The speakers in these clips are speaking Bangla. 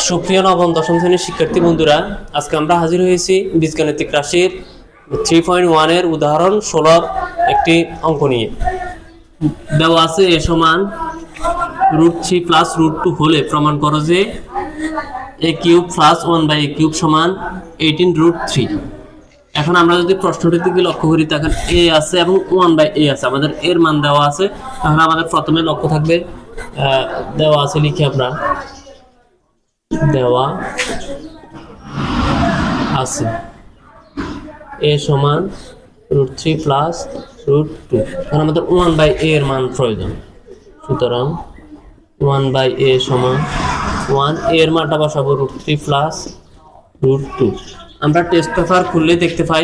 সুপ্রিয় নবম দশম শ্রেণীর শিক্ষার্থী বন্ধুরা, আজকে আমরা হাজির হয়েছি বীজগাণিতিক রাশির 3.1 এর উদাহরণ 16 একটি অঙ্ক নিয়ে। দেওয়া আছে a সমান √3 প্লাস √2 হলে প্রমাণ করো যে a কিউব প্লাস 1/a³ সমান 18√3। এখন আমরা যদি প্রশ্নটির দিকে লক্ষ্য করি, তখন a আছে এবং 1/a আছে, আমাদের এর মান দেওয়া আছে। তাহলে আমাদের প্রথমে লক্ষ্য থাকবে, দেওয়া আছে লিখি আমরা, দেওয়া আছে a সমান √3 প্লাস √2। এখন আমাদের 1/a এর মান প্রয়োজন, সুতরাং 1/a সমান 1, এর মানটা বসাবো √3 প্লাস √2। আমরা টেস্ট পেপার খুললে দেখতে পাই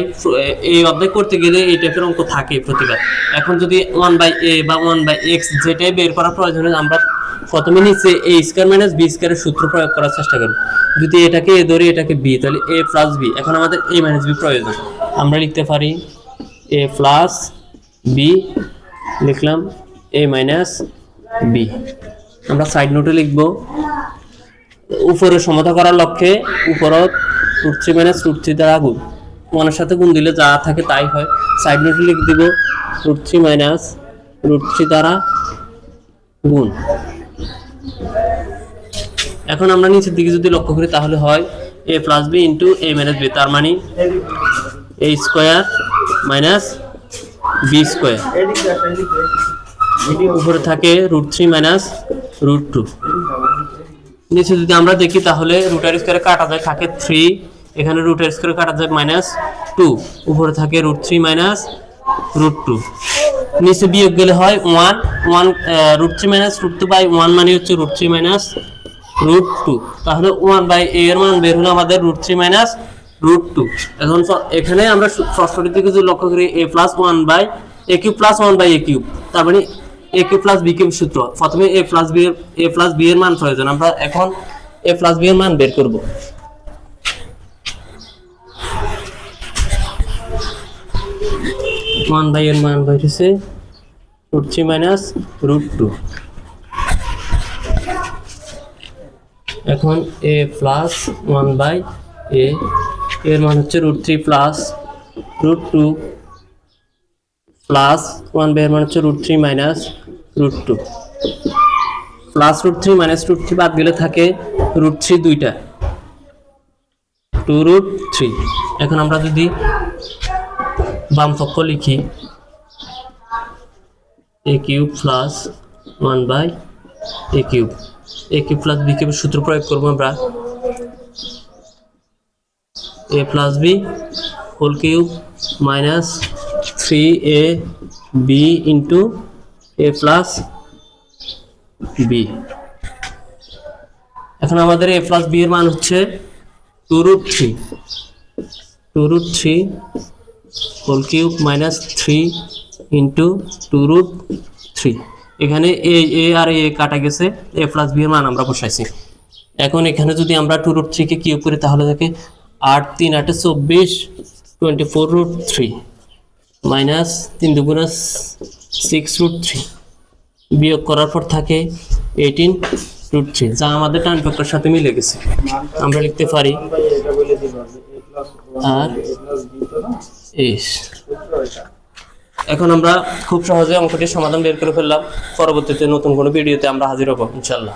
এই অধ্যায় করতে গেলে এই টাইপের অঙ্ক থাকে প্রতিবার। এখন যদি 1/a বা 1/x যেটাই বের করার প্রয়োজন হয়, আমরা প্রথমে নিচে a স্কয়ার মাইনাস b স্কয়ারের সূত্র প্রয়োগ করার চেষ্টা করব। যদি এটাকে a ধরি, এটাকে b, তাহলে a প্লাস b। এখন আমাদের a মাইনাস b প্রয়োজন, আমরা লিখতে পারি a প্লাস b, লিখলাম a মাইনাস b। আমরা সাইড নোটে লিখব, উপরে সমতা করার লক্ষ্যে উপরত √3 মাইনাস √3 দ্বারা গুণ, 1 এর সাথে গুণ দিলে যা থাকে তাই হয়। সাইড নোটে লিখে দিব √3 মাইনাস √3 দ্বারা গুণ। এখন আমরা নিচের দিকে যদি লক্ষ্য করি, তাহলে হয় a plus b into a minus b, তার মানে a square minus b square, উপরে থাকে √3 মাইনাস √2। নিচে যদি আমরা দেখি, তাহলে রুটের স্কয়ারে কাটা যায়, থাকে 3, এখানে রুটের স্কয়ারে কাটা যায় -2, উপরে থাকে √3 মাইনাস √2। নিচে বিয়োগ গেলে হয় 1 √3 মাইনাস √2 বাই 1 মানে হচ্ছে √3 মাইনাস √2। তাহলে 1/a এর মান বের হলো আমাদের √3 মাইনাস √2। এখন এখানে আমরা প্রশ্নটির দিকে যদি লক্ষ্য করি, a plus 1/a³ plus 1/a³, তার মানে a³ প্লাস b³ সূত্র। প্রথমে a প্লাস b এর মান প্রয়োজন, আমরা এখন a প্লাস b এর মান বের করব। এর মান বেরিয়েছে √3 মাইনাস √2। এখন a প্লাস 1/a এর মান হচ্ছে √3 প্লাস √2 প্লাস 1/a এর মান হচ্ছে √3 মাইনাস √2। প্লাস √3 মাইনাস √3 বাদ গেলে থাকে √3 দুইটা, 2√3। এখন আমরা যদি বাম পক্ষ লিখি, a³ plus 1/a³, a³ plus b³ সূত্র প্রয়োগ করবো আমরা, a plus b whole cube minus 3ab into a plus b। এখন আমাদের a প্লাস b এর মান হচ্ছে 2√3 হোল কিউব মাইনাস 3 ইন্টু 2√3। এখানে a আর a কাটা গেছে, a প্লাস b এর মান আমরা বসাইছি। এখন এখানে যদি আমরা 2√3 কে কিউব করি, তাহলে থাকে 8 3 8 24, 24√3 মাইনাস 3 2 6√3, বিয়োগ করার পর থাকে 18√3, যা আমাদের টান ফ্যাক্টরের সাথে মিলে গেছে। আমরা লিখতে পারি আর এখন আমরা খুব সহজে অঙ্কটির সমাধান বের করে ফেললাম। পরবর্তীতে নতুন কোনো ভিডিওতে আমরা হাজির হব ইনশাআল্লাহ।